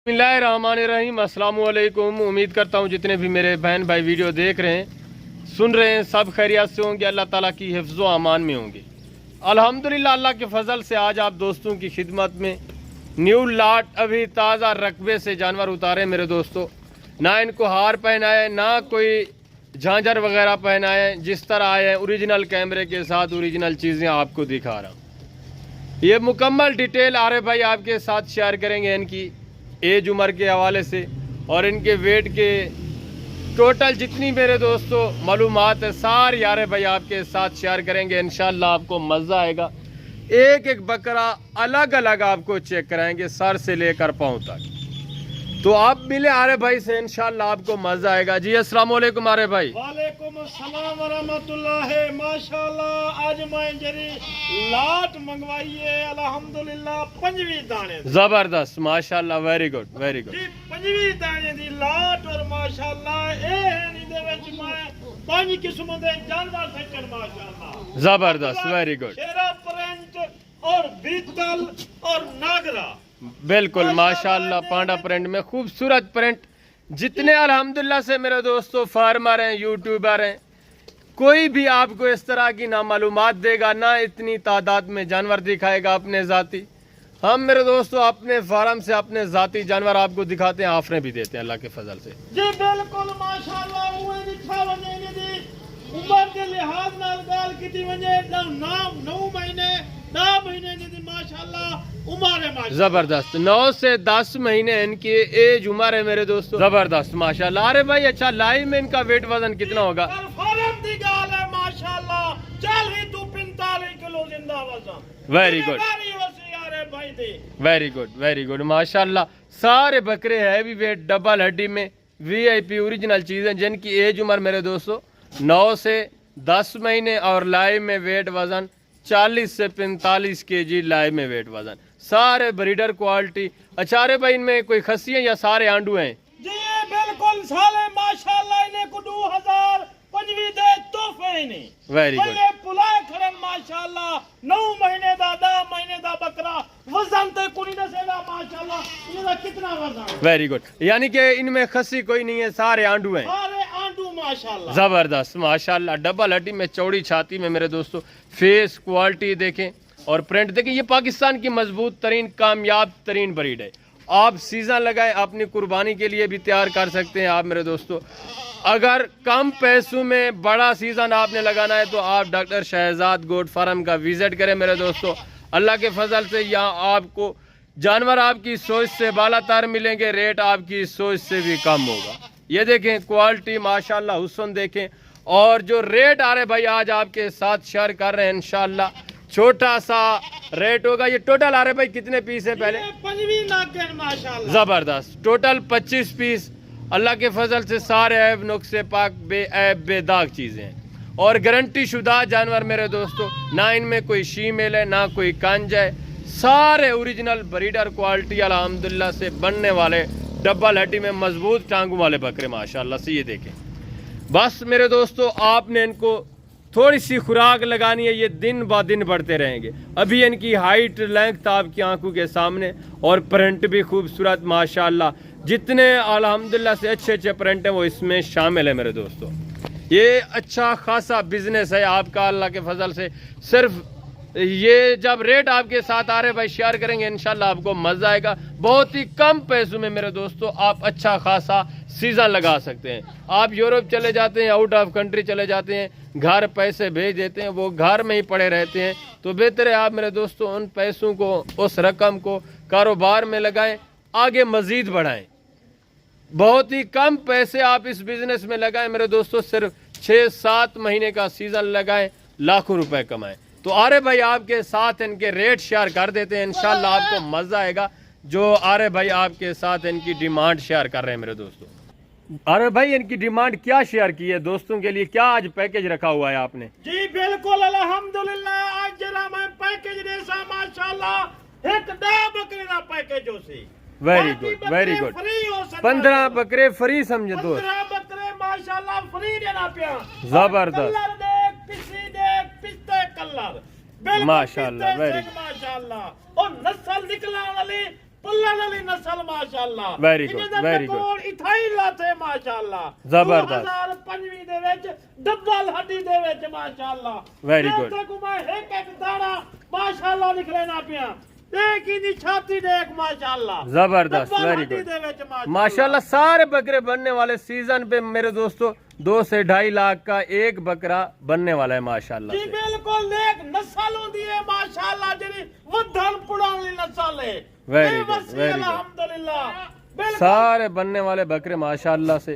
बिस्मिल्लाहिर्रहमानिर्रहीम। अस्सलाम वालेकुम। उम्मीद करता हूँ जितने भी मेरे बहन भाई वीडियो देख रहे हैं सुन रहे हैं सब खैरियत से होंगे, अल्लाह ताला की हिफ्ज़ व अमान में होंगे। अल्हम्दुलिल्लाह अल्लाह के फ़ज़ल से आज आप दोस्तों की खिदमत में न्यू लाट अभी ताज़ा रकबे से जानवर उतारे मेरे दोस्तों। ना इनको हार पहनाए ना कोई झांझर वगैरह पहनाए, जिस तरह आए हैं ओरिजिनल कैमरे के साथ ओरिजिनल चीज़ें आपको दिखा रहा हूँ। ये मुकम्मल डिटेल आरे भाई आपके साथ शेयर करेंगे इनकी एज उम्र के हवाले से और इनके वेट के टोटल जितनी मेरे दोस्तों मालूमात है सारी यारे भाई आपके साथ शेयर करेंगे। इंशाल्लाह आपको मज़ा आएगा। एक एक बकरा अलग अलग आपको चेक कराएंगे सर से लेकर पाँव तक। तो आप मिले आरे भाई से, इंशाल्लाह आपको मज़ा आएगा। जी अस्सलाम वालेकुम आरे भाई। वालेकुम अस्सलाम व रहमतुल्लाह। माशाल्लाह आज मैं जरी लाट मंगवाई है अल्हम्दुलिल्लाह 25 दाने जबरदस्त माशाल्लाह, वेरी गुड वेरी गुड जी 25 दाने दी लाट और माशाल्लाह ए है नी दे विच मैं 5 किस्म दे जानवर सच्चन माशाल्लाह जबरदस्त वेरी गुड। शेरा प्रिंट और बीतल और नागरा बिल्कुल माशाल्लाह पांडा प्रिंट में खूबसूरत प्रिंट। जितने अल्हम्दुलिल्लाह से मेरे दोस्तों फार्मर हैं यूट्यूबर हैं, कोई भी आपको इस तरह की ना मालूमात देगा ना इतनी तादाद में जानवर दिखाएगा अपने ज़ाती। हम मेरे दोस्तों अपने फार्म से अपने ज़ाती जानवर आपको दिखाते हैं, ऑफरें भी देते हैं अल्लाह के फजल से। जी बिल्कुल माशाल्लाह उहे दिखा वने दी उम्र के लिहाज नाल गाल कीती वने 9 महीने दी माशाल्लाह उम्र है माशाल्लाह जबरदस्त। 9 से 10 महीने इनकी एज उम्र है मेरे दोस्तों। जबरदस्त माशाल्लाह। अरे भाई अच्छा लाइव में इनका वेट वजन कितना होगा? फार्म दी गाल है माशाल्लाह 40 to 45 किलो जिंदा वजन। Very good very good very good माशाल्लाह। सारे बकरे हैवी वेट डबल हड्डी में वीआईपी ओरिजिनल चीज़ें जिनकी एज उम्र मेरे दोस्तों 9 से 10 महीने और लाइव में वेट वजन 40 से 45 केजी लाइव में वेट वजन। सारे ब्रीडर क्वालिटी। अच्छा अरे भाई इनमें कोई खस्सी है या सारे आंडू हैं? जी बिल्कुल साले माशाल्लाह इन्हें को 2025 दे तोहफे इन्हें वेरी गुड। पहले पुलाए खड़न माशाल्लाह 9 महीने दा 10 महीने दा बकरा वजन ते कुनी दसेगा माशाल्लाह इनका कितना वजन। Very good. यानी कि इनमें खस्सी कोई नहीं है, सारे आंडू हैं। सारे आंडू माशाल्लाह जबरदस्त माशाल्लाह। डबल हड्डी में चौड़ी छाती में मेरे दोस्तों फेस क्वालिटी देखें और प्रिंट देखें। ये पाकिस्तान की मजबूत तरीन कामयाब तरीन ब्रीड है। आप सीज़न लगाएं अपनी कुर्बानी के लिए भी तैयार कर सकते हैं आप मेरे दोस्तों। अगर कम पैसों में बड़ा सीज़न आपने लगाना है तो आप डॉक्टर शहजाद गोट फार्म का विजिट करें मेरे दोस्तों। अल्लाह के फजल से यहाँ आपको जानवर आपकी सोच से बालातर मिलेंगे, रेट आपकी सोच से भी कम होगा। ये देखें क्वालिटी माशाल्लाह, हुस्न देखें। और जो रेट आ रहे भाई आज आपके साथ शेयर कर रहे हैं इंशाल्लाह छोटा सा रेट होगा। ये टोटल आ रहे भाई कितने पीस है? पहले 25 नागन माशाल्लाह जबरदस्त टोटल 25 पीस। अल्लाह के फजल से सारे ऐब नुक्से पाक बेऐब बेदाग चीज़ें हैं और गारंटी शुदा जानवर मेरे दोस्तों। ना इनमें कोई शीमेल है ना कोई कंज है, सारे ओरिजिनल ब्रीडर क्वालिटी अल्हम्दुलिल्लाह से बनने वाले डबल हड्डी में मजबूत टांगों वाले बकरे माशाल्लाह से। ये देखें बस मेरे दोस्तों आपने इनको थोड़ी सी खुराक लगानी है, ये दिन ब दिन बढ़ते रहेंगे। अभी इनकी हाइट लेंथ आपकी आंखों के सामने और प्रिंट भी खूबसूरत माशाल्लाह। जितने अल्हम्दुलिल्लाह से अच्छे अच्छे प्रिंट हैं वो इसमें शामिल है मेरे दोस्तों। ये अच्छा खासा बिजनेस है आपका अल्लाह के फजल से। सिर्फ ये जब रेट आपके साथ आ रहे भाई शेयर करेंगे इंशाल्लाह आपको मज़ा आएगा। बहुत ही कम पैसों में मेरे दोस्तों आप अच्छा खासा सीज़न लगा सकते हैं। आप यूरोप चले जाते हैं, आउट ऑफ कंट्री चले जाते हैं, घर पैसे भेज देते हैं, वो घर में ही पड़े रहते हैं। तो बेहतर है आप मेरे दोस्तों उन पैसों को उस रकम को कारोबार में लगाएं, आगे मज़ीद बढ़ाएं। बहुत ही कम पैसे आप इस बिज़नेस में लगाएं मेरे दोस्तों। सिर्फ 6-7 महीने का सीज़न लगाएं, लाखों रुपए कमाएं। तो आरे भाई आपके साथ इनके रेट शेयर कर देते हैं, इंशाल्लाह आपको मज़ा आएगा। जो आरे भाई आपके साथ इनकी डिमांड शेयर कर रहे हैं मेरे दोस्तों। अरे भाई इनकी डिमांड क्या शेयर की है दोस्तों के लिए? क्या आज पैकेज रखा हुआ है आपने? जी बिल्कुल अल्हम्दुलिल्लाह आज जरा मैं पैकेज देसा माशाल्लाह एक दा बकरे दा पैकेज होसी। Very good very good. 15 बकरे फ्री समझे दोस्त। 15 बकरे माशाल्लाह फ्री देना पिया। जबरदस्त कलर देख पिसी देख पिस्ते कलर बिल्कुल माशाल्लाह वेरी माशाल्लाह और नस्ल निकलने वाली पल्ला वाली नस्ल माशाल्लाह Very good, very good. कोल इथाई लाते माशाल्लाह जबरदस्त 2025 दे विच डबल हड्डी दे विच माशाल्लाह Very good. ते को मैं एक दाना माशाल्लाह निकलेना पिया एक ही दी छाती देख माशाल्लाह जबरदस्त डबल वेरी हड्डी गुड दे विच माशाल्लाह सारे बकरे बनने वाले सीजन पे मेरे दोस्तों 2 से 2.5 लाख का एक बकरा बनने वाला है माशाल्लाह जी से। बिल्कुल एक नस्ल होंदी है माशाल्लाह जेडी वधन पुड़ाण वाली नस्ल है Very good, बेवसी very good. अल्हम्दुलिल्लाह बिल्कुल सारे बनने वाले बकरे माशाल्लाह से।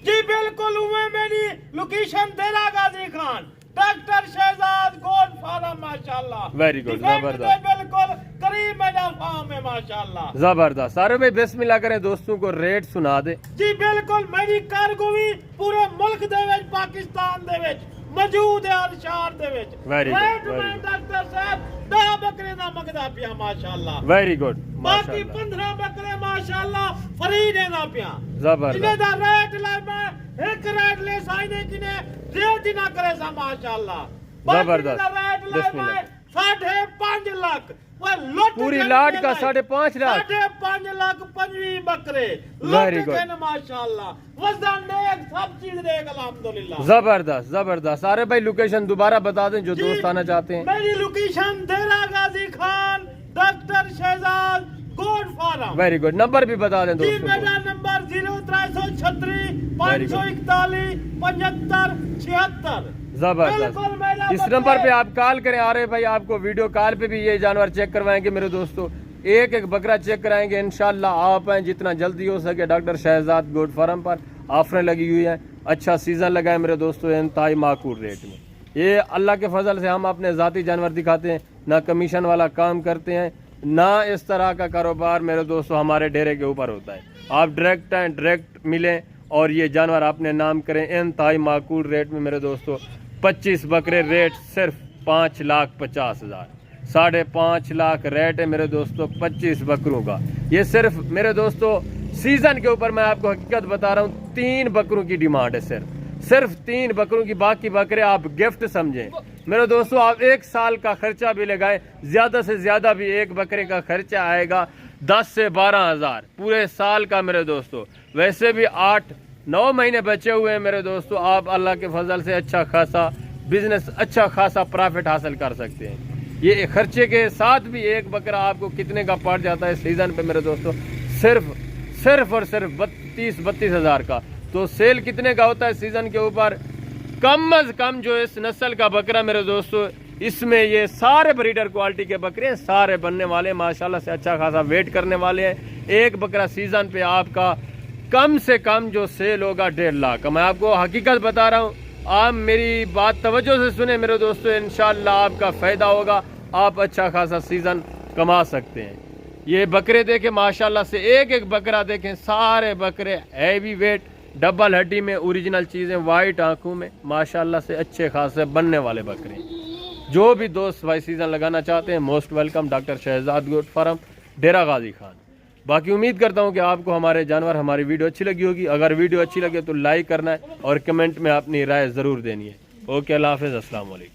जी बिल्कुल हुए मेरी लोकेशन देरा गाजी खान डॉक्टर शहजाद गोड फार्म माशाल्लाह Very good, डिफेंड जबरदस्त। के बिल्कुल करीब मेरा फार्म है माशाल्लाह जबरदस्त सारे भाई बिस्मिल्लाह करें दोस्तों को रेट सुना दे। जी बिल्कुल मेरी कारगोवी पूरे मुल्क दे विच पाकिस्तान दे विच मौजूद है हर शहर दे विच Very good, रेट very में good. डॉक्टर साहब 10 बकरे दा मंगदा पिया माशाल्लाह वेरी गुड बाकी माशाल्लाह 15 बकरे माशाल्लाह फ्री देना पिया जबरदस्त इन्हें दा रेट ला मैं एक रेट ले साइने किने रेट ना करे सा माशाल्लाह जबरदस्त। रेट ला बिस्मिल्लाह। मैं 5.5 लाख वो लुट पूरी के लाट का ले 5.5 लाख 5.5 लाख 25 बकरे Very लुट good. के माशाल्लाह वजन देख सब चीज देख अल्हम्दुलिल्लाह जबरदस्त जबरदस्त सारे भाई लोकेशन दोबारा बता दें जो जी, दोस्त आना चाहते हैं। मेरी लोकेशन देरा गाजी खान डॉक्टर शहजाद गोड फार्म वेरी गुड नंबर भी बता दें जी दोस्तों को। मेरा नंबर 0336 Very good. 541 75 76 जबरदस्त बिल्कुल मेरा इस बकरे- नंबर पे आप कॉल करें आ रहे भाई आपको वीडियो कॉल पे भी ये जानवर चेक करवाएंगे मेरे दोस्तों एक एक बकरा चेक कराएंगे इंशाल्लाह आप आए जितना जल्दी हो सके डॉक्टर शहजाद गोड फार्म पर ऑफरें लगी हुई है अच्छा सीजन लगा है मेरे दोस्तों इंतहाई माकूल रेट में ये अल्लाह के फजल से हम अपने ज़ाती जानवर दिखाते हैं ना कमीशन वाला काम करते हैं ना इस तरह का कारोबार मेरे दोस्तों हमारे डेरे के ऊपर होता है आप डायरेक्ट आएँ डायरेक्ट मिलें और ये जानवर अपने नाम करें इंतहाई माकूल रेट में मेरे दोस्तों 25 बकरे रेट सिर्फ 5,50,000 5.5 लाख रेट है मेरे दोस्तों 25 बकरों का ये सिर्फ मेरे दोस्तों सीजन के ऊपर मैं आपको हकीकत बता रहा हूँ 3 बकरों की डिमांड है सिर्फ 3 बकरों की बाकी बकरे आप गिफ्ट समझें मेरे दोस्तों आप 1 साल का खर्चा भी लगाएं ज्यादा से ज्यादा भी एक बकरे का खर्चा आएगा 10 से 12 हज़ार पूरे साल का मेरे दोस्तों वैसे भी 8-9 महीने बचे हुए हैं मेरे दोस्तों आप अल्लाह के फजल से अच्छा खासा बिजनेस अच्छा खासा प्रॉफिट हासिल कर सकते हैं ये खर्चे के साथ भी एक बकरा आपको कितने का पड़ जाता है सीजन पे मेरे दोस्तों सिर्फ और सिर्फ 32 हज़ार का तो सेल कितने का होता है सीजन के ऊपर कम अज कम जो इस नस्ल का बकरा मेरे दोस्तों इसमें ये सारे ब्रीडर क्वालिटी के बकरे हैं सारे बनने वाले हैं माशाल्लाह से अच्छा खासा वेट करने वाले हैं एक बकरा सीजन पे आपका कम से कम जो सेल होगा 1.5 लाख का मैं आपको हकीकत बता रहा हूँ आप मेरी बात तवज्जो से सुने मेरे दोस्तों इंशाल्लाह आपका फायदा होगा आप अच्छा खासा सीजन कमा सकते हैं ये बकरे देखें माशाल्लाह से एक एक बकरा देखें सारे बकरे हैवी वेट डबल हड्डी में ओरिजिनल चीज़ें वाइट आंखों में माशाल्लाह से अच्छे खासे बनने वाले बकरे जो भी दोस्त भाई सीजन लगाना चाहते हैं most welcome doctor Shahzad goat farm Dera Ghazi Khan बाकी उम्मीद करता हूं कि आपको हमारे जानवर हमारी वीडियो अच्छी लगी होगी अगर वीडियो अच्छी लगे तो लाइक करना है और कमेंट में अपनी राय ज़रूर देनी है ओके अल्लाह हाफिज़ अस्सलाम वालेकुम।